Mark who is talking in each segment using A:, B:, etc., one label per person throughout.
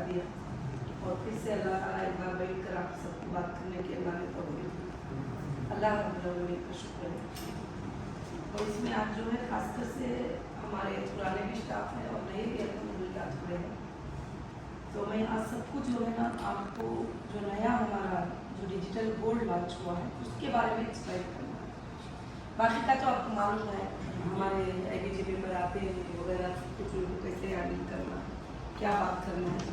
A: दिया और फिर से अल्लाह ताला एक बार बैठ कर आप सबको बात करने की अल्लाह ने तौफीक दी। अल्लाह रब्बुल का शुक्र है। और इसमें आज जो है खासकर से हमारे पुराने भी स्टाफ हैं और नए भी अल्हम्दुलिल्लाह जुड़े हैं। तो मैं आज सबको जो है ना आपको जो नया हमारा जो डिजिटल गोल्ड लॉन्च हुआ है उसके बारे में एक्सप्लेन करना है। बाकी का तो आपको मालूम है, हमारे IBG मेंबर आते हैं वगैरह कुछ उनको कैसे हैंडल करना है, क्या बात करना है।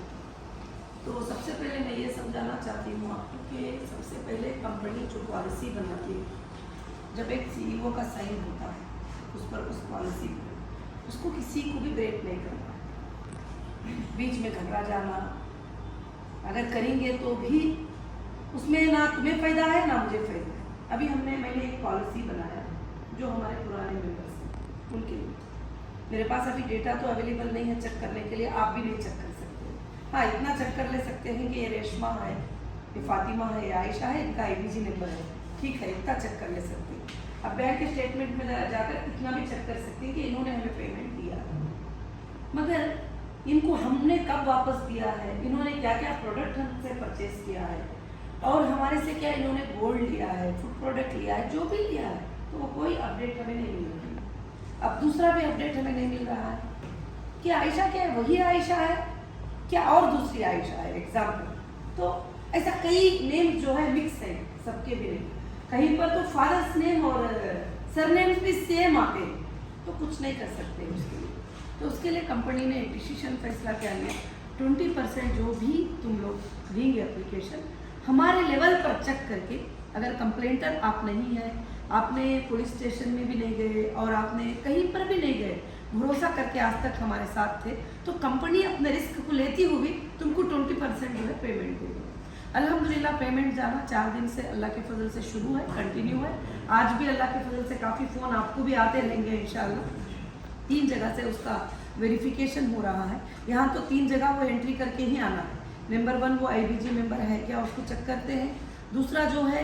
A: तो सबसे पहले मैं ये समझाना चाहती हूँ आपको कि सबसे पहले कंपनी जो पॉलिसी बनाती है, जब एक CEO का साइन होता है उस पर, उस पॉलिसी पर उसको किसी को भी ब्रेक नहीं करना, बीच में घबरा जाना अगर करेंगे तो भी उसमें ना तुम्हें फ़ायदा है ना मुझे फ़ायदा है। अभी मैंने एक पॉलिसी बनाया है जो हमारे पुराने मेंबर्स हैं उनके लिए। मेरे पास अभी डेटा तो अवेलेबल नहीं है चेक करने के लिए, आप भी नहीं चेक कर सकते। हाँ, इतना चेक कर ले सकते हैं कि ये रेशमा है, ये फातिमा है, ये आयशा है, इनका IBG नंबर है, ठीक है, इतना चेक कर ले सकते हैं। अब बैंक स्टेटमेंट में जाकर इतना भी चेक कर सकते हैं कि इन्होंने हमें पेमेंट दिया, मगर इनको हमने कब वापस दिया है, इन्होंने क्या क्या प्रोडक्ट हमसे परचेज किया है और हमारे से क्या इन्होंने गोल्ड लिया है, फूड प्रोडक्ट लिया है, जो भी लिया है, तो वो कोई अपडेट हमें नहीं मिल रही। अब दूसरा भी अपडेट हमें नहीं मिल रहा है कि आयशा क्या है, वही आयशा है क्या और दूसरी आयशा है, एग्जाम्पल। तो ऐसा कई नेम जो है मिक्स है सबके भी नहीं, कहीं पर तो फादर्स नेम और सरनेम्स भी सेम आते हैं, तो कुछ नहीं कर सकते उसके लिए। तो उसके लिए कंपनी ने डिसीजन फैसला क्या लिया, 20% जो भी तुम लोग देंगे एप्लीकेशन हमारे लेवल पर चेक करके, अगर कंप्लेंटर आप नहीं है, आपने पुलिस स्टेशन में भी नहीं गए और आपने कहीं पर भी नहीं गए, भरोसा करके आज तक हमारे साथ थे, तो कंपनी अपने रिस्क को लेती हुई तुमको 20% जो है पेमेंट देगी। अल्हम्दुलिल्लाह पेमेंट जाना 4 दिन से अल्लाह के फजल से शुरू है, कंटिन्यू है। आज भी अल्लाह के फजल से काफ़ी फ़ोन आपको भी आते रहेंगे इंशाल्लाह। 3 जगह से उसका वेरिफिकेशन हो रहा है। यहाँ तो 3 जगह वो एंट्री करके ही आना है। नंबर 1 वो IBG मेंबर है क्या, उसको चेक करते हैं। दूसरा जो है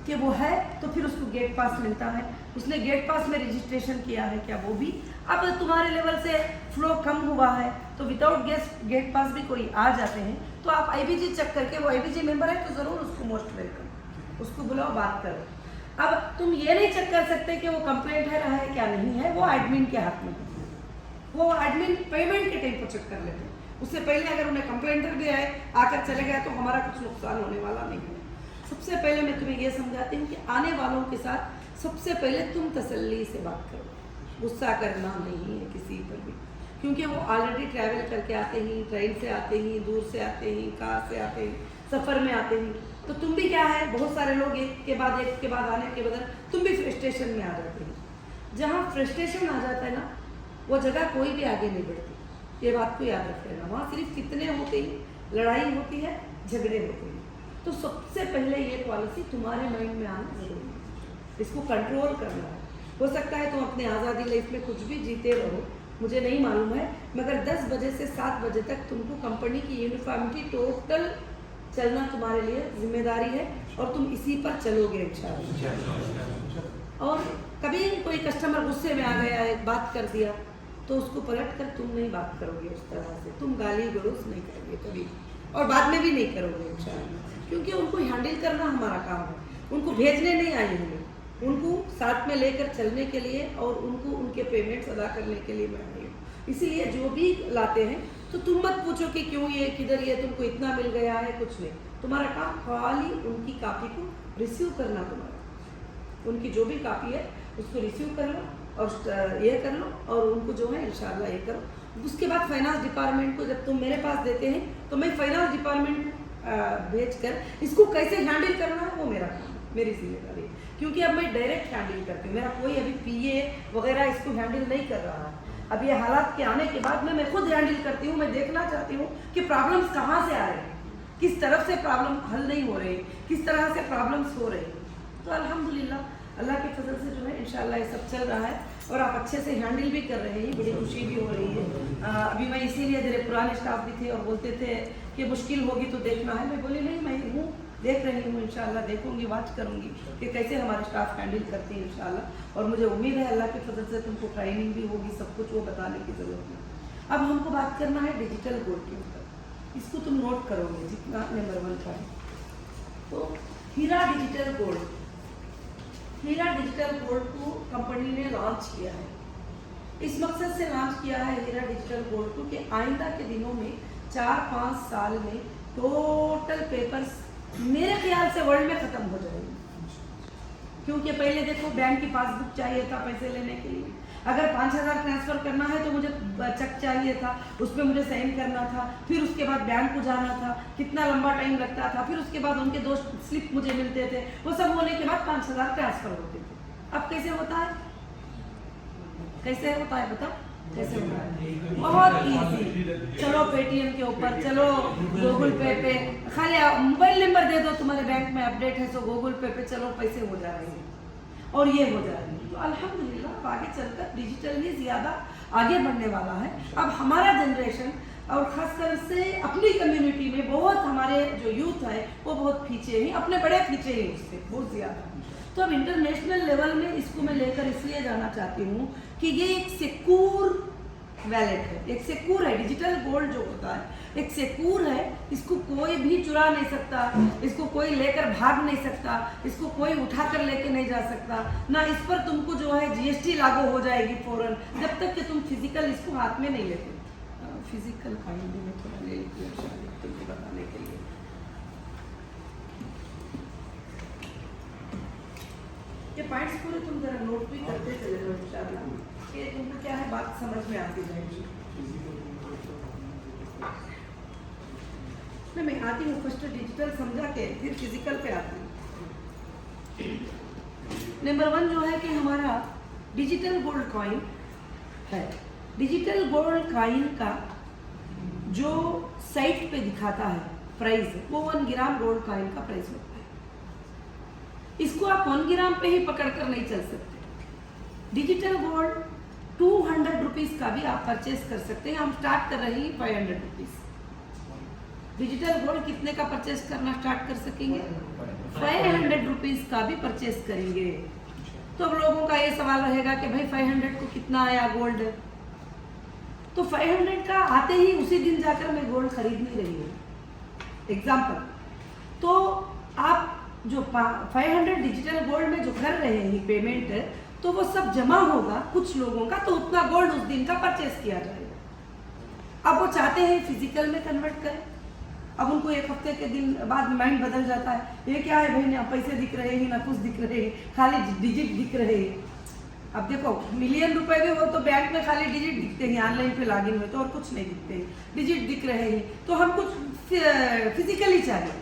A: कि वो है तो फिर उसको गेट पास मिलता है, उसने गेट पास में रजिस्ट्रेशन किया है क्या, वो भी। अब तुम्हारे लेवल से फ्लो कम हुआ है तो विदाउट गेट पास भी कोई आ जाते हैं, तो आप IBG चेक करके, वो IBG मेंबर है तो ज़रूर उसको मोस्ट वेलकम, उसको बुलाओ, बात करो। अब तुम ये नहीं चेक कर सकते कि वो कंप्लेंट है क्या नहीं है, वो एडमिन के हाथ में है। वो एडमिन पेमेंट के टाइम पर चेक कर लेते हैं, उससे पहले अगर उन्हें कंप्लेंटर भी आए आकर चले गए तो हमारा कुछ नुकसान होने वाला नहीं है। सबसे पहले मैं तुम्हें ये समझाती हूँ कि आने वालों के साथ सबसे पहले तुम तसल्ली से बात करो, गुस्सा करना नहीं है किसी पर भी, क्योंकि वो ऑलरेडी ट्रैवल करके आते हैं, ट्रेन से आते हैं, दूर से आते हैं, कार से आते हैं, सफ़र में आते हैं। तो तुम भी क्या है, बहुत सारे लोग एक के बाद आने के बदल तुम भी फ्रस्ट्रेशन में आ जाते हैं। जहाँ फ्रस्ट्रेशन आ जाता है ना, वो जगह कोई भी आगे नहीं बढ़ती, ये बात को याद रख लेना। वहाँ सिर्फ कितने होते हैं, लड़ाई होती है, झगड़े होते हैं। तो सबसे पहले ये पॉलिसी तुम्हारे माइंड में आना जरूरी है, इसको कंट्रोल करना है। हो सकता है तुम अपने आज़ादी लाइफ में कुछ भी जीते रहो, मुझे नहीं मालूम है, मगर 10 बजे से 7 बजे तक तुमको कंपनी की यूनिफॉर्मिटी टोटल चलना तुम्हारे लिए जिम्मेदारी है और तुम इसी पर चलोगे इंशाअल्लाह। और कभी कोई कस्टमर गुस्से में आ गया, एक बात कर दिया, तो उसको पलट कर तुम नहीं बात करोगे उस तरह से, तुम गाली गलौज नहीं करोगे कभी, और बाद में भी नहीं करोगे इंशाअल्लाह, क्योंकि उनको हैंडल करना हमारा काम है। उनको भेजने नहीं आए हमें, उनको साथ में लेकर चलने के लिए और उनको उनके पेमेंट्स अदा करने के लिए मैं आई हूँ। इसीलिए जो भी लाते हैं तो तुम मत पूछो कि क्यों ये, किधर ये, तुमको इतना मिल गया है, कुछ नहीं। तुम्हारा काम खाली उनकी कापी को रिसीव करना, तुम्हारा उनकी जो भी कापी है उसको रिसीव कर लो और ये कर लो और उनको जो है इंशाल्लाह ये करो। उसके बाद फाइनेंस डिपार्टमेंट को जब तुम मेरे पास देते हैं तो मैं फाइनेंस डिपार्टमेंट भेज कर इसको कैसे हैंडल करना है वो मेरा काम, मेरी जिम्मेदारी है, क्योंकि अब मैं डायरेक्ट हैंडल करती हूँ। मेरा कोई अभी PA वगैरह इसको हैंडल नहीं कर रहा है। अब ये हालात के आने के बाद मैं खुद हैंडल करती हूँ। मैं देखना चाहती हूँ कि प्रॉब्लम्स कहाँ से आ रहे हैं, किस तरफ से प्रॉब्लम हल नहीं हो रही, किस तरह से प्रॉब्लम्स हो रही। तो अल्हम्दुलिल्लाह अल्लाह के फजल से जो है इंशाल्लाह ये सब चल रहा है और आप अच्छे से हैंडल भी कर रहे हैं, बड़ी खुशी भी हो रही है। अभी मैं इसीलिए मेरे पुराने स्टाफ भी थे और बोलते थे कि मुश्किल होगी तो देखना है, मैं बोली नहीं, मैं हूँ, देख रही हूँ, इंशाल्लाह देखूंगी, वाच करूँगी कि कैसे हमारे स्टाफ हैंडल करती है इंशाल्लाह। और मुझे उम्मीद है अल्लाह के फजल से तुमको ट्रेनिंग भी होगी, सब कुछ वो बताने की ज़रूरत नहीं। अब हमको बात करना है डिजिटल गोल्ड के ऊपर। इसको तुम नोट करोगे जितना नंबर 1 का है। तो हीरा डिजिटल गोल्ड, हीरा डिजिटल गोल्ड को कंपनी ने लॉन्च किया है। इस मकसद से लॉन्च किया है हीरा डिजिटल गोल्ड को कि आइंदा के दिनों में 4-5 साल में टोटल पेपर्स मेरे ख्याल से वर्ल्ड में ख़त्म हो जाएंगे। क्योंकि पहले देखो बैंक की पासबुक चाहिए था पैसे लेने के लिए, अगर 5,000 ट्रांसफ़र करना है तो मुझे चेक चाहिए था, उस पर मुझे साइन करना था, फिर उसके बाद बैंक को जाना था, कितना लंबा टाइम लगता था, फिर उसके बाद उनके 2 स्लिप मुझे मिलते थे, वो सब होने के बाद 5,000 ट्रांसफ़र होते थे। अब कैसे होता है, कैसे होता है बताओ कैसे होता है? बहुत ईजी। चलो पेटीएम के ऊपर, चलो गूगल पे खाली मोबाइल नंबर दे दो, तुम्हारे बैंक में अपडेट है, सो गूगल पे चलो पैसे हो जा रहे हैं और ये हो जा रही है। तो अल्हम्दुलिल्लाह आगे चलकर डिजिटल ही ज़्यादा आगे बढ़ने वाला है। अब हमारा जनरेशन और ख़ासकर से अपनी कम्युनिटी में बहुत हमारे जो यूथ है वो बहुत पीछे हैं, अपने बड़े पीछे हैं उससे बहुत ज़्यादा। तो अब इंटरनेशनल लेवल में इसको मैं लेकर इसलिए जाना चाहती हूँ कि ये एक सिक्योर वैलेट है, एक सिक्योर है। डिजिटल गोल्ड जो होता है एक सिक्योर है, इसको कोई भी चुरा नहीं सकता, इसको कोई लेकर भाग नहीं सकता, इसको कोई उठा कर लेके नहीं जा सकता ना। इस पर तुमको जो है GST लागू हो जाएगी फौरन, जब तक कि तुम फिजिकल इसको हाथ में नहीं लेते। फिजिकल काइंड में थोड़ा ले लेती हूँ तुमको बताने के लिए। ये पॉइंट्स पूरे तुम जरा नोट भी करते चले जाओ इंशाल्लाह, कि तुमको क्या है बात समझ में आती जाएगी। मैं आती हूँ फर्स्ट डिजिटल समझा के फिर फिजिकल पे आती हूँ। नंबर 1 जो है कि हमारा डिजिटल गोल्ड कॉइन है। डिजिटल गोल्ड कॉइन का जो साइट पे दिखाता है प्राइस वो 1 ग्राम गोल्ड कॉइन का प्राइस होता है। इसको आप 1 ग्राम पे ही पकड़ कर नहीं चल सकते। डिजिटल गोल्ड 200 रुपीज़ का भी आप परचेस कर सकते हैं। हम स्टार्ट कर रहे हैं 500 रुपीज़। डिजिटल गोल्ड कितने का परचेस करना स्टार्ट कर सकेंगे? 500 रुपीज़ का भी परचेस करेंगे। तो अब लोगों का ये सवाल रहेगा कि भाई 500 को कितना आया गोल्ड? तो 500 का आते ही उसी दिन जाकर मैं गोल्ड खरीद नहीं रही हूँ। एग्जाम्पल, तो आप जो 500 डिजिटल गोल्ड में जो कर रहे हैं पेमेंट, तो वो सब जमा होगा कुछ लोगों का, तो उतना गोल्ड उस दिन का परचेस किया जाएगा। अब वो चाहते हैं फिजिकल में कन्वर्ट करें, अब उनको 1 हफ्ते के दिन बाद माइंड बदल जाता है, ये क्या है भाई, ना पैसे दिख रहे हैं ना कुछ दिख रहे हैं, खाली डिजिट दिख रहे हैं। अब देखो मिलियन रुपए भी हो तो बैंक में खाली डिजिट दिखते हैं, ऑनलाइन पे लॉगिन हुए तो और कुछ नहीं दिखते हैं, डिजिट दिख रहे हैं। तो हम कुछ फिजिकली चाहिए,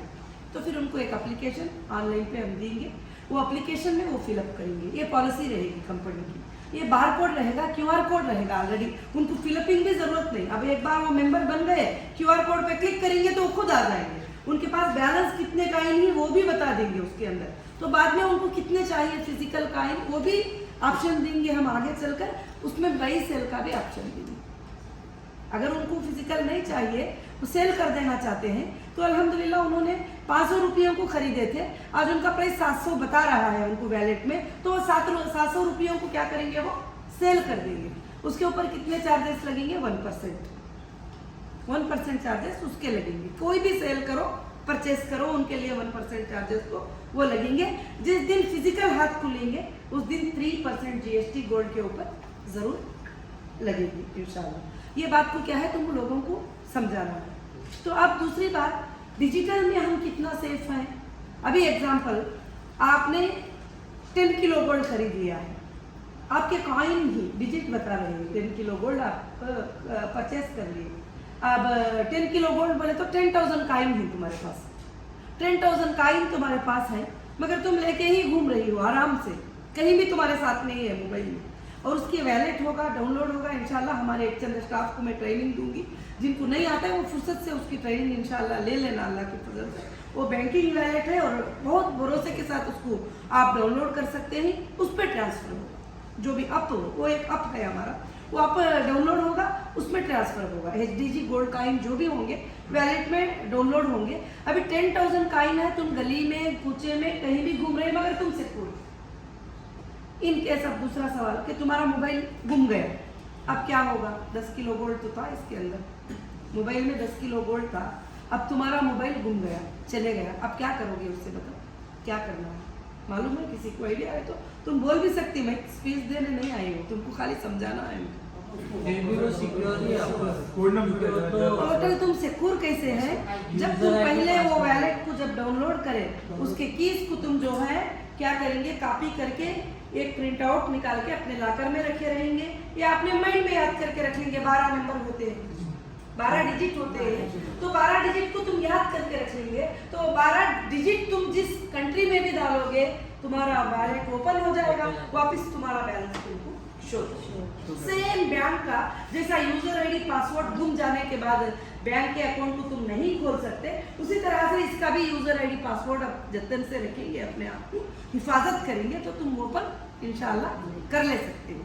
A: तो फिर उनको एक एप्लीकेशन ऑनलाइन पे हम देंगे, वो एप्लीकेशन में वो फिलअप करेंगे। ये पॉलिसी रहेगी कंपनी की। ये बार कोड रहेगा, QR कोड रहेगा ऑलरेडी, उनको फिलअपिंग भी जरूरत नहीं। अब एक बार वो मेंबर बन गए, QR कोड पे क्लिक करेंगे तो वो खुद आ जाएंगे। उनके पास बैलेंस कितने कॉइन है वो भी बता देंगे उसके अंदर। तो बाद में उनको कितने चाहिए फिजिकल कॉइन वो भी ऑप्शन देंगे हम आगे चलकर, उसमें बाई सेल का भी ऑप्शन देंगे। अगर उनको फिजिकल नहीं चाहिए, वो सेल कर देना चाहते हैं, तो अल्हम्दुलिल्लाह उन्होंने 500 रुपयों को खरीदे थे, आज उनका प्राइस 700 बता रहा है उनको वैलेट में, तो वो 700 रुपयों को क्या करेंगे, वो सेल कर देंगे। उसके ऊपर कितने चार्जेस लगेंगे? 1% चार्जेस उसके लगेंगे। कोई भी सेल करो, परचेस करो, उनके लिए 1% चार्जेस तो वो लगेंगे। जिस दिन फिजिकल हाथ खुलेंगे उस दिन 3% GST गोल्ड के ऊपर जरूर लगेगी इंशाल्लाह। ये बात को क्या है तुम लोगों को समझाना है। तो अब दूसरी बात, डिजिटल में हम कितना सेफ हैं। अभी एग्जांपल, आपने 10 किलो गोल्ड खरीद लिया है, आपके कॉइन ही डिजिट बता रहे हैं 10 किलो गोल्ड आप परचेस कर लिए। अब 10 किलो गोल्ड बोले तो 10,000 कॉइन है तुम्हारे पास, 10,000 कॉइन तुम्हारे पास है, मगर तुम लेके ही घूम रही हो आराम से, कहीं भी तुम्हारे साथ नहीं है मोबाइल में, और उसकी वैलेट होगा, डाउनलोड होगा। इंशाल्लाह हमारे एक चंद स्टाफ को मैं ट्रेनिंग दूंगी, जिनको नहीं आता है वो फुर्सत से उसकी ट्रेनिंग इंशाल्लाह ले लेना अल्लाह के फजल से। वो बैंकिंग वैलेट है और बहुत भरोसे के साथ उसको आप डाउनलोड कर सकते हैं, उस पर ट्रांसफ़र होगा। जो भी अप हो, वो एक अप है हमारा, वो अप डाउनलोड होगा, उसमें ट्रांसफ़र होगा। HDG गोल्ड कॉइन जो भी होंगे वैलेट में डाउनलोड होंगे। अभी 10,000 कॉइन है, तुम गली में कूचे में कहीं भी घूम रहे मगर तुम सिक्योर। इन केस अब दूसरा सवाल कि तुम्हारा मोबाइल गुम गया, अब क्या होगा? 10 किलो गोल्ड तो था इसके अंदर, मोबाइल में 10 किलो गोल्ड था, अब तुम्हारा मोबाइल गुम गया, चले गया, अब क्या करोगे उससे? बताओ क्या करना है? मालूम है? किसी को आइडिया है तो तुम बोल भी सकती, मैं स्पीच देने नहीं आई हूँ, तुमको खाली समझाना है। टोटल तुम सिक्योर कैसे है? जब तुम पहले वो वैलेट को जब डाउनलोड करे, उसके कीज को तुम जो है क्या करेंगे, कॉपी करके एक प्रिंट आउट निकाल के अपने लॉकर में रखे रहेंगे या अपने माइंड में याद करके रखेंगे। 12 नंबर होते हैं, 12 डिजिट होते हैं, तो 12 डिजिट को तुम याद करके रख लेंगे, तो 12 डिजिट तुम जिस कंट्री में भी डालोगे तुम्हारा वैलेट ओपन हो जाएगा, वापस तुम्हारा बैलेंस तुमको शो। सेम बैंक का जैसा यूजर आईडी पासवर्ड गुम जाने के बाद बैंक के अकाउंट को तुम नहीं खोल सकते, उसी तरह से इसका भी यूजर आईडी पासवर्ड आप जतन से रखेंगे, अपने आप को हिफाजत करेंगे तो तुम ओपन इंशाल्लाह कर ले सकते हो।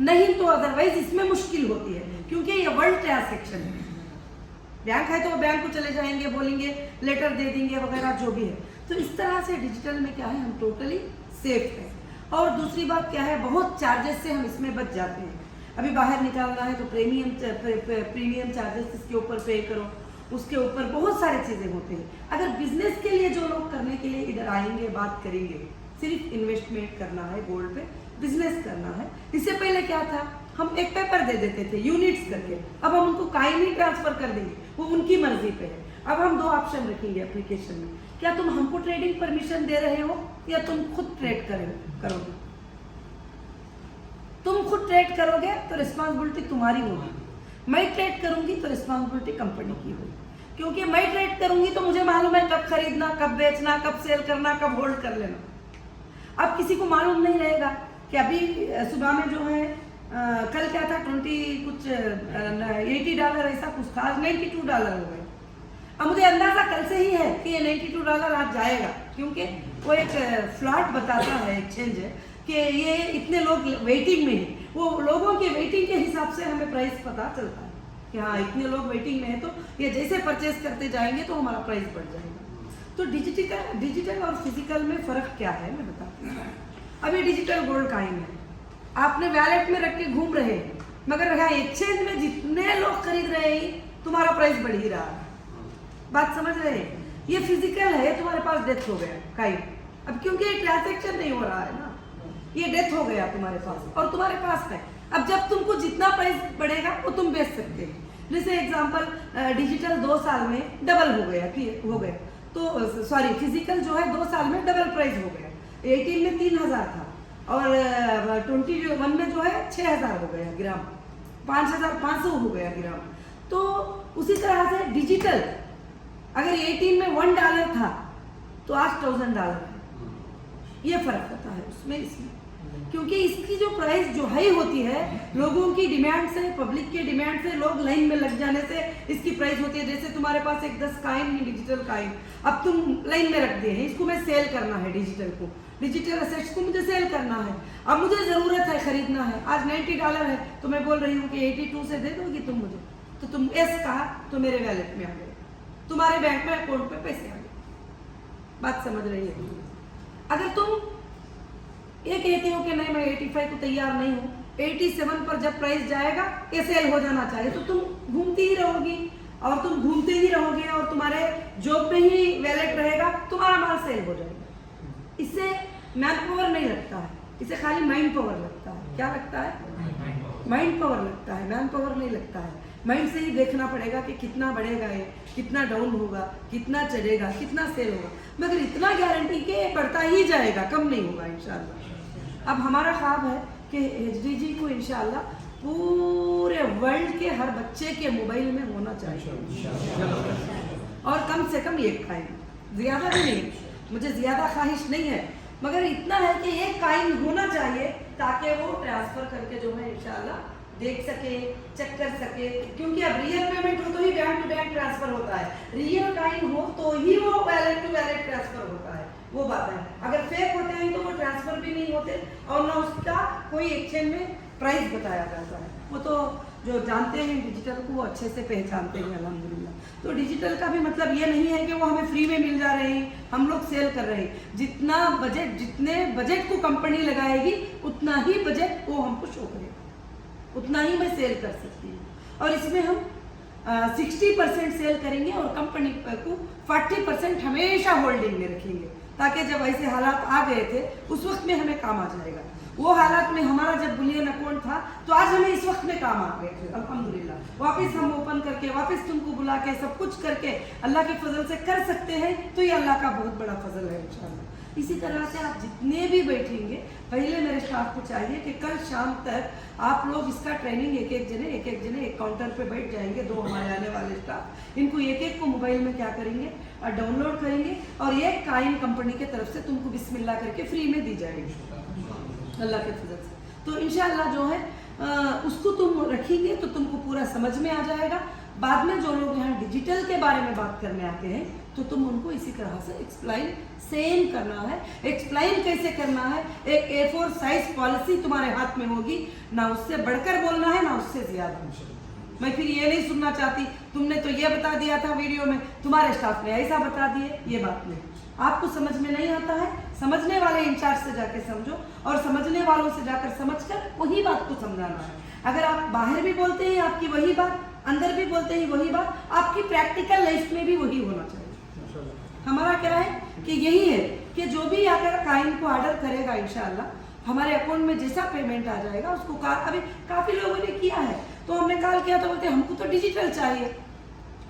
A: नहीं तो अदरवाइज इसमें मुश्किल होती है, क्योंकि ये वर्ल्ड ट्रांसैक्शन है। बैंक है तो बैंक को चले जाएंगे, बोलेंगे लेटर दे देंगे वगैरह जो भी है। तो इस तरह से डिजिटल में क्या है, हम टोटली सेफ है। और दूसरी बात क्या है, बहुत चार्जेस से हम इसमें बच जाते हैं। अभी बाहर निकालना है तो प्रीमियम चार्जेस इसके ऊपर पे करो, उसके ऊपर बहुत सारी चीज़ें होती हैं। अगर बिजनेस के लिए जो लोग करने के लिए इधर आएंगे, बात करेंगे, सिर्फ इन्वेस्टमेंट करना है गोल्ड पे, बिजनेस करना है। इससे पहले क्या था, हम एक पेपर दे देते थे यूनिट्स करके, अब हम उनको काइन ही ट्रांसफर कर देंगे, वो उनकी मर्जी पे है। अब हम 2 ऑप्शन रखेंगे एप्लीकेशन में, क्या तुम हमको ट्रेडिंग परमिशन दे रहे हो या तुम खुद ट्रेड करोगे। तुम खुद ट्रेड करोगे तो रिस्पॉन्सिबिलिटी तुम्हारी होगी, मैं ट्रेड करूंगी तो रिस्पॉन्सिबिलिटी कंपनी की होगी। क्योंकि मैं ट्रेड करूंगी तो मुझे मालूम है कब खरीदना, कब बेचना, कब सेल करना, कब होल्ड कर लेना। अब किसी को मालूम नहीं रहेगा कि अभी सुबह में जो है कल क्या था, 20 कुछ $80 ऐसा कुछ था, आज $92 हो गए। अब मुझे अंदाजा कल से ही है कि ये $92 आज जाएगा, क्योंकि वो एक फ्लॉट बताता है एक्सचेंज कि ये इतने लोग वेटिंग में हैं, वो लोगों के वेटिंग के हिसाब से हमें प्राइस पता चलता है कि हाँ इतने लोग वेटिंग में है, तो ये जैसे परचेस करते जाएंगे तो हमारा प्राइस बढ़ जाएगा। तो डिजिटल और फिजिकल में फ़र्क क्या है मैं बताती हूँ। अभी डिजिटल गोल्ड काइन है, आपने वैलेट में रख के घूम रहे हैं, मगर यहाँ एक्सचेंज में जितने लोग खरीद रहे हैं तुम्हारा प्राइस बढ़ ही रहा है। बात समझ रहे हैं? ये फिजिकल है, तुम्हारे पास डेथ हो गया काइन, अब क्योंकि ये ट्रांजैक्शन नहीं हो रहा है ना, ये डेथ हो गया तुम्हारे पास और तुम्हारे पास है। अब जब तुमको जितना प्राइस बढ़ेगा वो तुम बेच सकते हैं। जैसे एग्जांपल डिजिटल 2 साल में डबल हो गया, तो सॉरी फिजिकल जो है 2 साल में डबल प्राइस हो गया। 18 में 3000 था और 21 में जो है 6000 हो गया ग्राम, 5500 हो गया ग्राम। तो उसी तरह से डिजिटल अगर 18 में $1 था तो आज $1000 है। ये फर्क होता है उसमें, इसमें क्योंकि इसकी जो प्राइस जो हाई होती है, लोगों की डिमांड से, पब्लिक के डिमांड से, लोग लाइन में लग जाने से इसकी प्राइस होती है। जैसे तुम्हारे पास एक 10 काइन है डिजिटल काइन, अब तुम लाइन में रख दिए हैं, इसको मैं सेल करना है, डिजिटल असेट्स को मुझे सेल करना है। अब मुझे ज़रूरत है, खरीदना है, आज $90 है तो मैं बोल रही हूँ कि 82 से दे दोगी तुम मुझे, तो तुम एस कहा तो मेरे वैलेट में आ गए, तुम्हारे बैंक में अकाउंट पे पैसे आ गए। बात समझ रही है? अगर तुम ये कहते हो कि नहीं मैं 85 को तैयार नहीं हूँ, 87 पर जब प्राइस जाएगा ये सेल हो जाना चाहिए, तो तुम घूमती ही रहोगी और तुम घूमते ही रहोगे और तुम्हारे जॉब में ही वैलेट रहेगा, तुम्हारा माल सेल हो जाएगा। इससे मैन पावर नहीं लगता है, इसे खाली माइंड पावर लगता है। क्या लगता है? माइंड पावर लगता है, मैन पावर नहीं लगता है। माइंड से ही देखना पड़ेगा कि कितना बढ़ेगा ये, कितना डाउन होगा, कितना चढ़ेगा, कितना सेल होगा, मगर इतना गारंटी कि बढ़ता ही जाएगा, कम नहीं होगा इंशाल्लाह। अब हमारा ख्वाब है कि HDG को इंशाल्लाह पूरे वर्ल्ड के हर बच्चे के मोबाइल में होना चाहिए, और कम से कम एक काइन, ज़्यादा भी नहीं, मुझे ज़्यादा ख्वाहिश नहीं है, मगर इतना है कि एक काइन होना चाहिए ताकि वो ट्रांसफ़र करके जो है इंशाल्लाह देख सके, चेक कर सके। क्योंकि अब रियल पेमेंट हो तो ही बैंक टू बैंक ट्रांसफ़र होता है, रियल काइन हो तो ही वो वैलेट टू वैलेट ट्रांसफ़र होता है, वो बात है। अगर फेक होते हैं तो वो ट्रांसफ़र भी नहीं होते और ना उसका कोई एक्सचेंज में प्राइस बताया जाता है। वो तो जो जानते हैं डिजिटल को वो अच्छे से पहचानते हैं अल्हम्दुलिल्लाह। तो डिजिटल का भी मतलब ये नहीं है कि वो हमें फ्री में मिल जा रहे हैं, हम लोग सेल कर रहे हैं। जितने बजट को कंपनी लगाएगी उतना ही बजट वो हमको शो करेगा, उतना ही मैं सेल कर सकती हूँ। और इसमें हम 60% सेल करेंगे और कंपनी को 40% हमेशा होल्डिंग में रखेंगे, ताकि जब ऐसे हालात आ गए थे उस वक्त में हमें काम आ जाएगा। वो हालात में हमारा जब बुलियन अकाउंट था तो आज हमें इस वक्त में काम आ गए थे अल्हम्दुलिल्लाह। वापस हम ओपन करके वापस तुमको बुला के सब कुछ करके अल्लाह के फजल से कर सकते हैं, तो ये अल्लाह का बहुत बड़ा फजल है इंशाल्लाह। इसी तरह से आप जितने भी बैठेंगे, पहले मेरे स्टाफ को चाहिए कि कल शाम तक आप लोग इसका ट्रेनिंग एक एक जने एक काउंटर पे बैठ जाएंगे। 2 हमारे आने वाले स्टाफ इनको एक को मोबाइल में क्या करेंगे और डाउनलोड करेंगे और एक काइन कंपनी के तरफ से तुमको बिस्मिल्लाह करके फ्री में दी जाएगी अल्लाह के फजल से। तो इंशाल्लाह जो है उसको तुम रखेंगे तो तुमको पूरा समझ में आ जाएगा। बाद में जो लोग यहाँ डिजिटल के बारे में बात करने आते हैं तो तुम उनको इसी तरह से एक्सप्लेन सेम करना है। एक्सप्लेन कैसे करना है, एक A4 साइज पॉलिसी तुम्हारे हाथ में होगी, ना उससे बढ़कर बोलना है ना उससे ज्यादा। मैं फिर ये नहीं सुनना चाहती तुमने तो ये बता दिया था वीडियो में, तुम्हारे स्टाफ ने ऐसा बता दिए, ये बात नहीं। आपको समझ में नहीं आता है, समझने वाले इंचार्ज से जाके समझो और समझने वालों से जाकर समझकर वही बात को समझाना है। अगर आप बाहर भी बोलते हैं आपकी वही बात, अंदर भी बोलते हैं वही बात, आपकी प्रैक्टिकल लाइफ में भी वही होना चाहिए। हमारा क्या है कि यही है कि जो भी अगर काइन को ऑर्डर करेगा इंशाल्लाह हमारे अकाउंट में जैसा पेमेंट आ जाएगा उसको अभी काफी लोगों ने किया है तो हमने कॉल किया तो बोलते हमको तो डिजिटल चाहिए।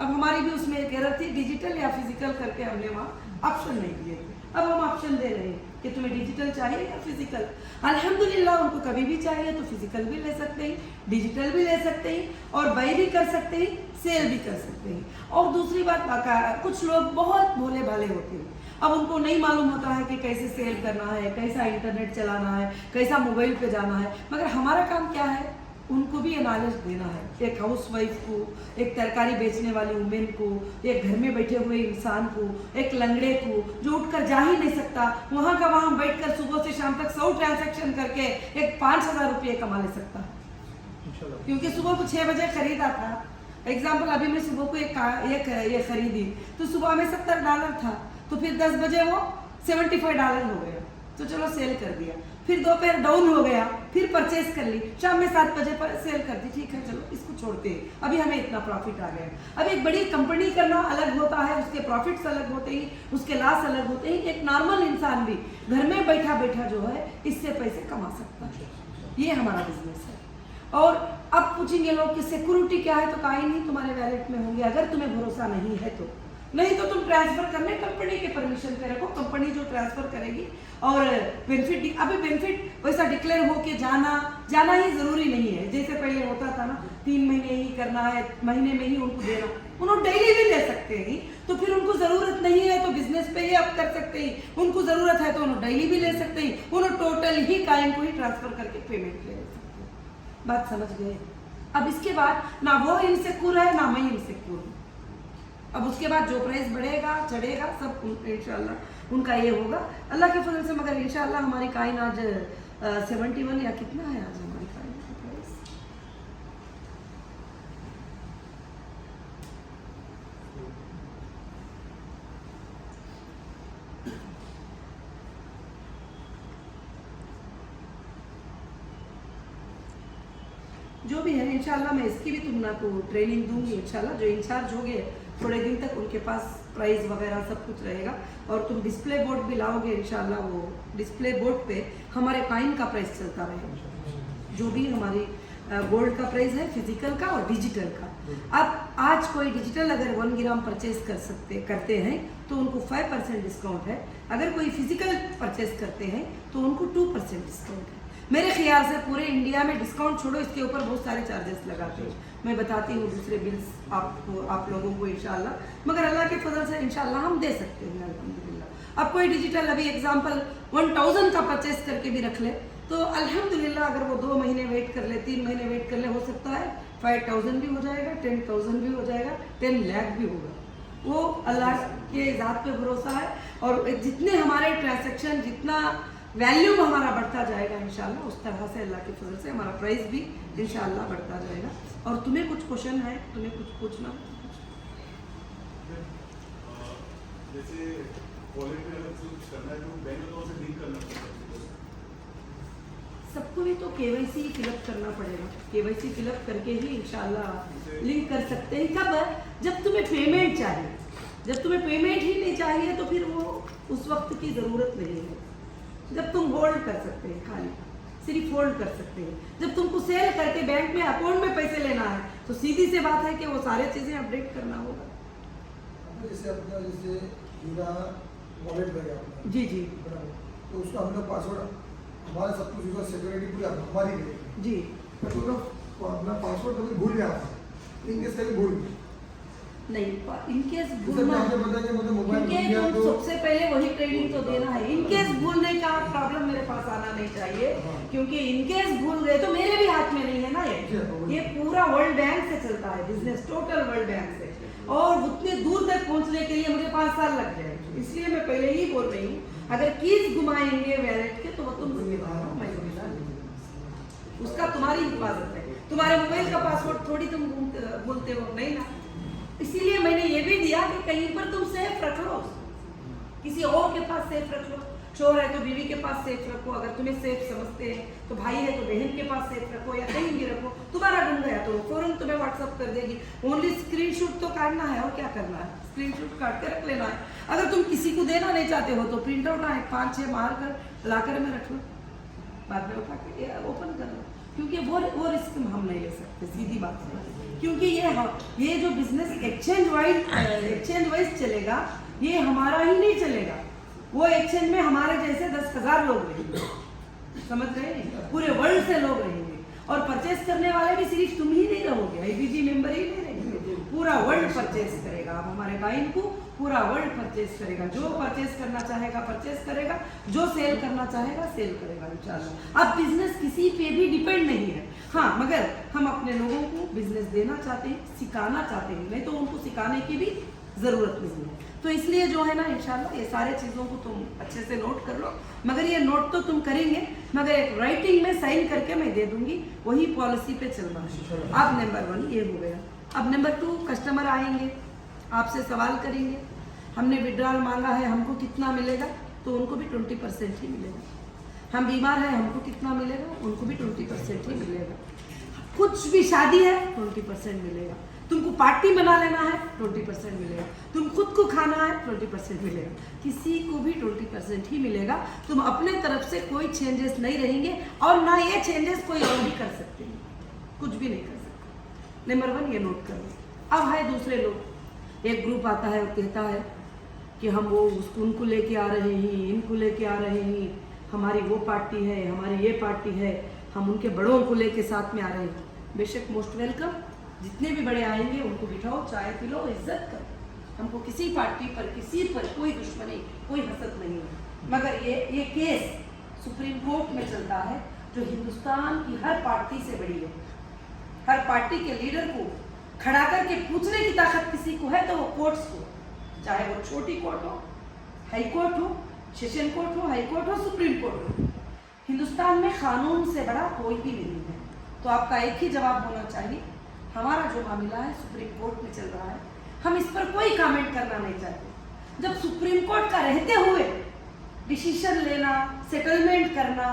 A: अब हमारी भी उसमें एक एरर थी, डिजिटल या फिजिकल करके हमने वहाँ ऑप्शन नहीं दिए थे। अब हम ऑप्शन दे रहे हैं कि तुम्हें डिजिटल चाहिए या फिजिकल। अल्हम्दुलिल्लाह उनको कभी भी चाहिए तो फिजिकल भी ले सकते हैं, डिजिटल भी ले सकते हैं और बाई भी कर सकते हैं, सेल भी कर सकते हैं। और दूसरी बात, कुछ लोग बहुत भोले भाले होते हैं, अब उनको नहीं मालूम होता है कि कैसे सेल करना है, कैसा इंटरनेट चलाना है, कैसा मोबाइल पे जाना है। मगर हमारा काम क्या है, उनको भी ये नॉलेज देना है। एक हाउस वाइफ को, एक तरकारी बेचने वाली वुमेन को, एक घर में बैठे हुए इंसान को, एक लंगड़े को जो उठकर जा ही नहीं सकता, वहाँ का वहाँ बैठकर सुबह से शाम तक 100 ट्रांजैक्शन करके एक 5,000 रुपये कमा ले सकता है। क्योंकि सुबह को 6 बजे खरीदा था, एग्जाम्पल अभी मैं सुबह को एक खरीदी तो सुबह में $70 था, तो फिर 10 बजे वो $75 हो गया, तो चलो सेल कर दिया। फिर दोपहर डाउन हो गया, फिर परचेज कर ली, शाम में 7 बजे पर सेल कर दी, ठीक है चलो इसको छोड़ते हैं, अभी हमें इतना प्रॉफिट आ गया। अब एक बड़ी कंपनी करना अलग होता है, उसके प्रॉफिट्स अलग होते हैं, उसके लॉस अलग होते हैं। एक नॉर्मल इंसान भी घर में बैठा बैठा जो है इससे पैसे कमा सकता है, ये हमारा बिजनेस है। और अब पूछेंगे लोग कि सिक्योरिटी क्या है, तो कहीं नहीं तुम्हारे वैलेट में होंगे। अगर तुम्हें भरोसा नहीं है तो नहीं तो तुम ट्रांसफर करने कंपनी के परमिशन पे रखो, कंपनी जो ट्रांसफर करेगी। और बेनिफिट, अभी बेनिफिट वैसा डिक्लेयर हो के जाना ही जरूरी नहीं है, जैसे पहले होता था ना 3 महीने ही करना है, महीने में ही उनको देना। उन्होंने डेली भी ले सकते हैं, तो फिर उनको जरूरत नहीं है तो बिजनेस पे ही आप कर सकते हैं। उनको जरूरत है तो उन्होंने डेली भी ले सकते हैं, उन्होंने टोटल ही काइन को ही ट्रांसफर करके पेमेंट ले सकते हैं। बात समझ गए? अब इसके बाद ना वो इनसिक्योर है ना मैं इनसिक्योर हूँ। अब उसके बाद जो प्राइस बढ़ेगा चढ़ेगा सब इंशाल्लाह उनका ये होगा अल्लाह के फजल से। मगर इंशाल्लाह हमारी काइन आज 71 या कितना है आज हमारी काइन का प्राइस, जो भी है इंशाल्लाह मैं इसकी भी तुमना को ट्रेनिंग दूंगी इंशाल्लाह। जो इंचार्ज हो गए थोड़े दिन तक उनके पास प्राइस वगैरह सब कुछ रहेगा और तुम डिस्प्ले बोर्ड भी लाओगे इंशाल्लाह। वो डिस्प्ले बोर्ड पे हमारे काइन का प्राइस चलता रहेगा, जो भी हमारी गोल्ड का प्राइस है, फिजिकल का और डिजिटल का। अब आज कोई डिजिटल अगर 1 ग्राम परचेज करते हैं तो उनको 5% डिस्काउंट है, अगर कोई फिजिकल परचेज करते हैं तो उनको 2% डिस्काउंट है। मेरे ख्याल से पूरे इंडिया में डिस्काउंट छोड़ो, इसके ऊपर बहुत सारे चार्जेस लगाते हैं, मैं बताती हूँ दूसरे बिल्स आप लोगों को इंशाल्लाह। मगर अल्लाह के फजल से इंशाल्लाह हम दे सकते हैं अल्हम्दुलिल्लाह। अब कोई डिजिटल अभी एग्जांपल 1000 का परचेस करके भी रख ले तो अल्हम्दुलिल्लाह अगर वो 2 महीने वेट कर ले, 3 महीने वेट कर ले, हो सकता है 5000 भी हो जाएगा, 10,000 भी हो जाएगा, 10 लाख भी होगा। वो अल्लाह के ज़ात पे भरोसा है। और जितने हमारे ट्रांजेक्शन, जितना वैल्यू हमारा बढ़ता जाएगा इंशाल्लाह, उस तरह से अल्लाह के फजल से हमारा प्राइस भी इंशाल्लाह बढ़ता जाएगा। और तुम्हें कुछ क्वेश्चन है, तुम्हें कुछ पूछना?
B: जैसे वॉलेट में अगर कुछ करना है तो बैंक अकाउंट से लिंक करना पड़ता है,
A: सबको भी तो केवाईसी फिलअप करना पड़ेगा। केवाईसी फिलअप करके ही इंशाल्लाह लिंक कर सकते हैं। कब? जब तुम्हें पेमेंट चाहिए। जब तुम्हें पेमेंट ही नहीं चाहिए तो फिर वो उस वक्त की ज़रूरत नहीं है। जब तुम होल्ड कर सकते हैं, खाली सिर्फ होल्ड कर सकते हैं। जब तुमको सेल करके बैंक में अकाउंट में पैसे लेना है तो सीधी सी बात है कि वो सारे चीज़ें अपडेट करना होगा।
C: जैसे अपना जैसे हीरा वॉलेट रहेगा अपना,
A: जी जी
C: तो उसका हम लोग पासवर्ड हमारे सब कुछ उसका सिक्योरिटी पूरी हमारी रहेगी
A: जी।
C: तो अपना पासवर्ड कभी भूल गया इनकेस कभी भूल गए
A: नहीं, इनकेस
C: जैसे
A: भूलना,
C: आपने बताया कि मतलब मोबाइल भूल
A: क्योंकि
C: गया
A: तुम
C: तो
A: सबसे पहले वही ट्रेनिंग तो देना है। इनकेस भूलने का प्रॉब्लम मेरे पास आना नहीं चाहिए,
C: हाँ।
A: क्योंकि इनकेस भूल गए तो मेरे भी हाथ में नहीं है ना। ये पूरा वर्ल्ड बैंक से चलता है बिजनेस, टोटल वर्ल्ड बैंक से, और उतने दूर तक पहुंचने के लिए मुझे 5 साल लग जाएंगे। इसलिए मैं पहले ही बोल रही हूँ, अगर कीज घुमाएंगे वैलेट के तो वो तुम जिम्मेदार हो, मैं जिम्मेदार नहीं। उसका तुम्हारी हिफाजत है। तुम्हारे मोबाइल का पासवर्ड थोड़ी तुम भूलते हो, नहीं ना। इसीलिए मैंने ये भी दिया कि कहीं पर तुम सेफ रख लो, किसी और के पास सेफ रख लो। शोहर है तो बीवी के पास सेफ रखो, अगर तुम्हें सेफ समझते हैं तो भाई है तो बहन के पास सेफ रखो, या कहीं भी रखो। तुम्हारा गुम गया तो फौरन तुम्हें व्हाट्सअप कर देगी। ओनली स्क्रीनशॉट तो काटना है, और क्या करना है, स्क्रीनशॉट काट के रख लेना है। अगर तुम किसी को देना नहीं चाहते हो तो प्रिंट आउट 5-6 मार कर लाकर में रख लो, बाद में उठा के ओपन कर लो, क्योंकि वो रिस्क हम नहीं ले सकते, सीधी बात है। क्योंकि ये जो बिजनेस एक्सचेंज वाइज चलेगा, ये हमारा ही नहीं चलेगा। वो एक्सचेंज में हमारे जैसे 10,000 लोग रहेंगे, समझ रहे हैं, पूरे वर्ल्ड से लोग रहेंगे। और परचेस करने वाले भी सिर्फ तुम ही नहीं रहोगे, IBG मेंबर ही नहीं रहेंगे, पूरा वर्ल्ड परचेस करेगा। अब हमारे भाई को पूरा वर्ल्ड परचेस करेगा। जो परचेस करना चाहेगा परचेस करेगा, जो सेल करना चाहेगा सेल करेगा इंशाल्लाह। अब बिजनेस किसी पे भी डिपेंड नहीं है। हाँ, मगर हम अपने लोगों को बिजनेस देना चाहते हैं, सिखाना चाहते हैं, नहीं तो उनको सिखाने की भी ज़रूरत नहीं है। तो इसलिए जो है ना, इंशाल्लाह ये सारे चीज़ों को तुम अच्छे से नोट कर लो। मगर ये नोट तो तुम करेंगे, मगर एक राइटिंग में साइन करके मैं दे दूंगी, वही पॉलिसी पे चलना है। अब नंबर 1 ये हो गया। अब नंबर 2, कस्टमर आएंगे, आपसे सवाल करेंगे, हमने विड्रॉल मांगा है, हमको कितना मिलेगा, तो उनको भी 20% ही मिलेगा। हम बीमार हैं, हमको कितना मिलेगा, उनको भी 20% ही मिलेगा। कुछ भी शादी है 20% मिलेगा। तुमको पार्टी बना लेना है 20% मिलेगा। तुम खुद को खाना है 20% मिलेगा। किसी को भी 20% ही मिलेगा। तुम अपने तरफ से कोई चेंजेस नहीं रहेंगे, और ना ये चेंजेस कोई और भी कर सकते हैं, कुछ भी नहीं कर सकते। नंबर 1 ये नोट कर लो। अब है दूसरे लोग, एक ग्रुप आता है और कहता है कि हम वो उनको लेके आ रहे हैं, इनको लेके आ रहे हैं, हमारी वो पार्टी है, हमारी ये पार्टी है, हम उनके बड़ों को लेके साथ में आ रहे हैं। बेशक मोस्ट वेलकम, जितने भी बड़े आएंगे उनको बिठाओ, चाय पिलो, इज्जत करो। हमको किसी पार्टी पर, किसी पर कोई दुश्मनी, कोई हसद नहीं है। मगर ये केस सुप्रीम कोर्ट में चलता है, जो हिंदुस्तान की हर पार्टी से बड़ी है। हर पार्टी के लीडर को खड़ा करके पूछने की ताकत किसी को है तो वो कोर्ट्स को, चाहे वो छोटी कोर्ट हो, हाई कोर्ट हो, सेशन कोर्ट हो, हाई कोर्ट हो, सुप्रीम कोर्ट हो। हिंदुस्तान में कानून से बड़ा कोई भी नहीं है। तो आपका एक ही जवाब होना चाहिए, हमारा जो मामला है सुप्रीम कोर्ट में चल रहा है, हम इस पर कोई कमेंट करना नहीं चाहते। जब सुप्रीम कोर्ट का रहते हुए डिसीजन लेना, सेटलमेंट करना,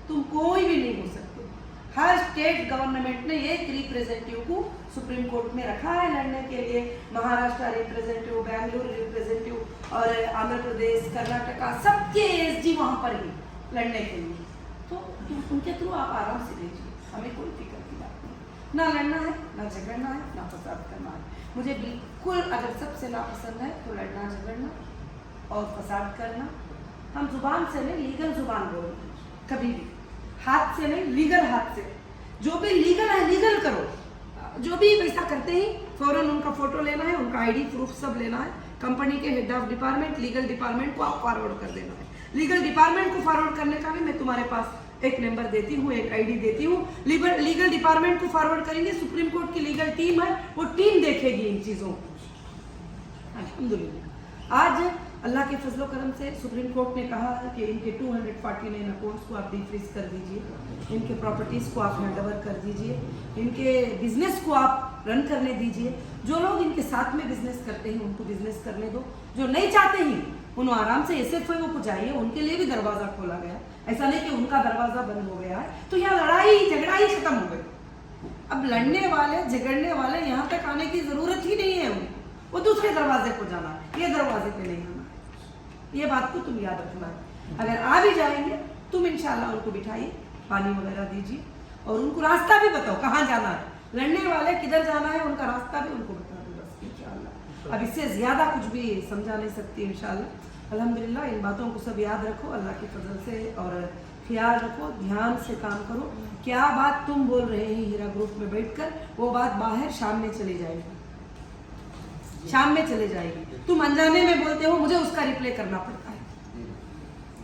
A: तुम कोई भी नहीं हो सकते। हर स्टेट गवर्नमेंट ने एक रिप्रेजेंटेटिव को सुप्रीम कोर्ट में रखा है लड़ने के लिए। महाराष्ट्र रिप्रेजेंटेटिव, बेंगलुरु रिप्रेजेंटेटिव, और आंध्र प्रदेश, कर्नाटका, सबके एसजी वहाँ पर ही लड़ने के लिए। तो उनके थ्रू आप आराम से भेजिए, हमें कोई फिक्र की बात नहीं। ना लड़ना है, ना झगड़ना है, ना फसाद करना है। मुझे बिल्कुल अगर सबसे नापसंद है तो लड़ना, झगड़ना और फसाद करना। हम जुबान से नहीं, लीगल जुबान बोलते कभी भी, हाथ से नहीं, लीगल हाथ से। जो भी लीगल है लीगल करो। जो भी वैसा करते ही फौरन उनका फोटो लेना है, उनका आईडी प्रूफ सब लेना है। कंपनी के head of department, legal department को आप फॉरवर्ड कर देना है। लीगल डिपार्टमेंट को फॉरवर्ड करने का भी मैं तुम्हारे पास एक नंबर देती हूँ, एक आईडी देती हूँ। लीगल डिपार्टमेंट को फॉरवर्ड करेंगे, सुप्रीम कोर्ट की लीगल टीम है, वो टीम देखेगी इन चीज़ों को। अल्हम्दुलिल्लाह आज अल्लाह के फजलो करम से सुप्रीम कोर्ट ने कहा है कि इनके 249 अकाउंट्स को आप डिफ्रीज कर दीजिए, इनके प्रॉपर्टीज़ को आप हैंड ओवर कर दीजिए, इनके बिजनेस को आप आप रन करने दीजिए। जो लोग इनके साथ में बिजनेस करते हैं उनको बिजनेस करने दो, जो नहीं चाहते हैं उन्हें आराम से SFIO को जाइए, उनके लिए भी दरवाज़ा खोला गया। ऐसा नहीं कि उनका दरवाज़ा बंद हो गया है। तो यहाँ लड़ाई झगड़ा ही खत्म हो गई। अब लड़ने वाले झगड़ने वाले यहाँ तक आने की ज़रूरत ही नहीं है उनको, वो दूसरे दरवाजे को जाना है, ये दरवाजे पे नहीं आना है। ये बात को तुम याद रखना है। अगर आ भी जाएंगे तुम इंशाल्लाह उनको बिठाइए, पानी वगैरह दीजिए और उनको रास्ता भी बताओ कहाँ जाना है। लड़ने वाले किधर जाना है उनका रास्ता भी उनको बता दो बस इंशाल्लाह। अब इससे ज़्यादा कुछ भी समझा नहीं सकती इंशाल्लाह। अल्हम्दुलिल्लाह इन बातों को सब याद रखो अल्लाह के फजल से, और ख्याल रखो, ध्यान से काम करो। क्या बात तुम बोल रहे हैं हीरा ग्रुप में बैठकर, वो बात बाहर शाम में चली जाएगी, शाम में चले जाएगी। तुम अनजाने में बोलते हो, मुझे उसका रिप्ले करना पड़ता है।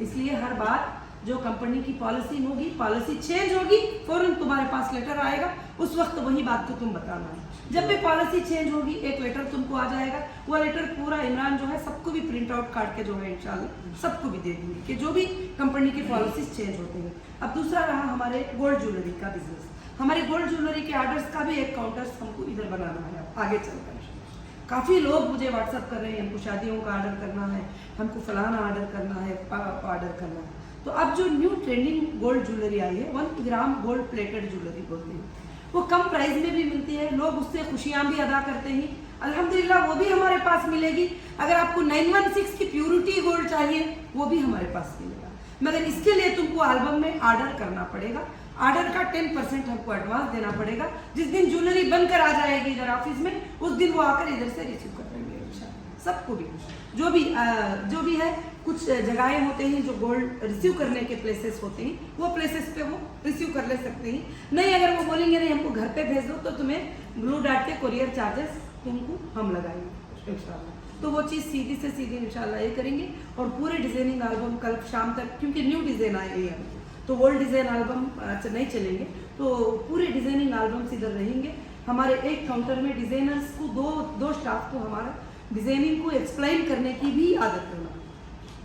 A: इसलिए हर बार जो कंपनी की पॉलिसी होगी, पॉलिसी चेंज होगी, फौरन तुम्हारे पास लेटर आएगा, उस वक्त वही बात को तुम बताना है। जब भी पॉलिसी चेंज होगी एक लेटर तुमको आ जाएगा, वो लेटर पूरा इमरान जो है सबको भी प्रिंट आउट काट के जो है इंशाल्लाह सबको भी दे देंगे कि जो भी कंपनी की पॉलिसीज चेंज होती हैं। अब दूसरा रहा हमारे गोल्ड ज्वेलरी का बिजनेस। हमारे गोल्ड ज्वेलरी के आर्डर्स का भी एक काउंटर हमको इधर बनाना है आगे चलकर। काफ़ी लोग मुझे व्हाट्सअप कर रहे हैं, हमको शादियों का आर्डर करना है, हमको फलाना आर्डर करना है, ऑर्डर करना है। तो अब जो न्यू ट्रेंडिंग गोल्ड ज्वेलरी आई है 1 ग्राम गोल्ड प्लेटेड ज्वेलरी बोलते हैं, वो कम प्राइस में भी मिलती है, लोग उससे खुशियाँ भी अदा करते हैं। अल्हम्दुलिल्लाह वो भी हमारे पास मिलेगी। अगर आपको 916 की प्योरिटी गोल्ड चाहिए वो भी हमारे पास मिलेगा, मगर इसके लिए तुमको एल्बम में ऑर्डर करना पड़ेगा। ऑर्डर का 10% हमको एडवांस देना पड़ेगा। जिस दिन ज्वेलरी बनकर आ जाएगी इधर ऑफिस में, उस दिन वो आकर इधर से रिसीव कर लेंगे इंशाल्लाह। सबको भी जो भी है, कुछ जगहें होते हैं जो गोल्ड रिसीव करने के प्लेसेस होते हैं, वो प्लेसेस पे वो रिसीव कर ले सकते हैं। नहीं अगर वो बोलेंगे नहीं हमको घर पे भेज दो, तो तुम्हें ब्लू डार्ट के कोरियर चार्जेस तुमको हम लगाएंगे इंशाल्लाह। तो वो चीज़ सीधी से सीधी इंशाल्लाह ये करेंगे। और पूरे डिजाइनिंग एल्बम कल शाम तक, क्योंकि न्यू डिज़ाइन आए हैं तो ओल्ड डिज़ाइन एल्बम नहीं चलेंगे, तो पूरे डिज़ाइनिंग एल्बम्स इधर रहेंगे। हमारे एक काउंटर में डिज़ाइनर्स को दो स्टाफ को हमारा डिज़ाइनिंग को एक्सप्लेन करने की भी आदत करना।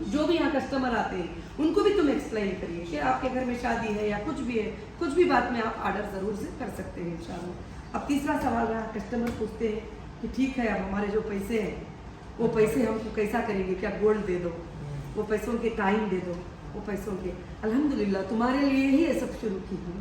A: जो भी यहाँ कस्टमर आते हैं उनको भी तुम एक्सप्लेन करिए कि आपके घर में शादी है या कुछ भी है, कुछ भी बात में आप ऑर्डर ज़रूर से कर सकते हैं इंशाल्लाह। अब तीसरा सवाल रहा, कस्टमर पूछते हैं कि ठीक है अब हमारे जो पैसे हैं वो पैसे हमको कैसा करेंगे, क्या गोल्ड दे दो, वो पैसों के टाइम दे दो, वो पैसों के। अल्हम्दुलिल्लाह तुम्हारे लिए ही ये सब शुरू की है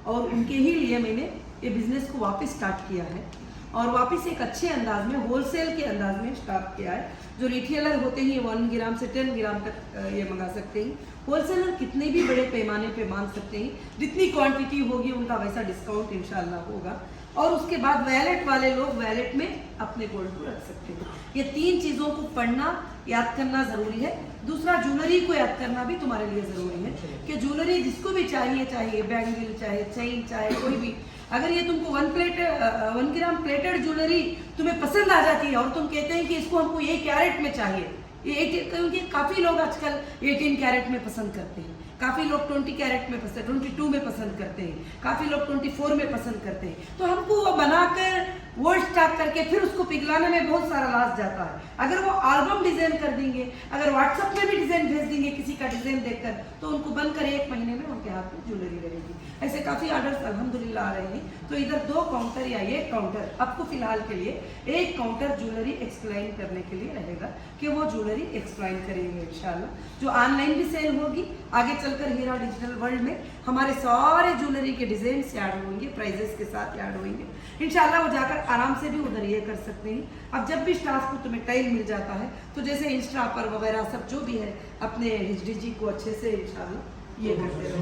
A: और उनके ही लिए मैंने ये बिज़नेस को वापस स्टार्ट किया है और वापस एक अच्छे अंदाज में, होलसेल के अंदाज में स्टार्ट किया है। जो रिटेलर होते हैं 1 ग्राम से 10 ग्राम तक ये मंगा सकते हैं। होलसेलर कितने भी बड़े पैमाने पे मांग सकते हैं, जितनी क्वांटिटी होगी उनका वैसा डिस्काउंट इंशाल्लाह होगा। और उसके बाद वैलेट वाले लोग वैलेट में अपने गोल्ड को रख सकते हैं। ये 3 चीज़ों को पढ़ना याद करना ज़रूरी है। दूसरा ज्वेलरी को याद करना भी तुम्हारे लिए ज़रूरी है कि ज्वेलरी जिसको भी चाहिए बैंगल चाहे चेन चाहे कोई भी, अगर ये तुमको 1 ग्राम प्लेटेड ज्वेलरी तुम्हें पसंद आ जाती है और तुम कहते हैं कि इसको हमको ये कैरेट में चाहिए, ये क्योंकि काफ़ी लोग आजकल 18 कैरेट में पसंद करते हैं, काफ़ी लोग 20 कैरेट में पसंद 22 में पसंद करते हैं, काफ़ी लोग 24 में पसंद करते हैं। तो हमको वो बनाकर वर्ल्ड स्टार्ट करके फिर उसको पिघलाने में बहुत सारा लॉस जाता है। अगर वो एल्बम डिज़ाइन कर देंगे, अगर व्हाट्सएप में भी डिज़ाइन भेज देंगे किसी का डिज़ाइन देखकर, तो उनको बनकर 1 महीने में उनके हाथ में ज्वेलरी रहेगी। ऐसे काफ़ी ऑर्डर्स अल्हम्दुलिल्लाह आ रहे हैं। तो इधर 2 काउंटर या 1 काउंटर आपको फिलहाल के लिए 1 काउंटर ज्वेलरी एक्सप्लेन करने के लिए रहेगा कि वो ज्वेलरी एक्सप्लेन करेंगे इंशाल्लाह। जो ऑनलाइन भी सेल होगी, आगे चलकर हीरा डिजिटल वर्ल्ड में हमारे सारे ज्वेलरी के डिज़ाइन ऐड होंगे, प्राइजेस के साथ ऐड होंगे इंशाल्लाह। वो जाकर आराम से भी उधर ये कर सकते हैं। अब जब भी स्टाफ को तुम्हें टाइम मिल जाता है तो जैसे इंस्टा पर वगैरह सब जो भी है अपने HDG को अच्छे से इंशाल्लाह ये करते रहो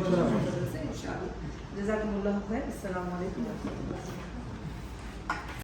A: इंशाल्लाह। जज़ाकुमुल्लाह खैर। अस्सलाम वालेकुम।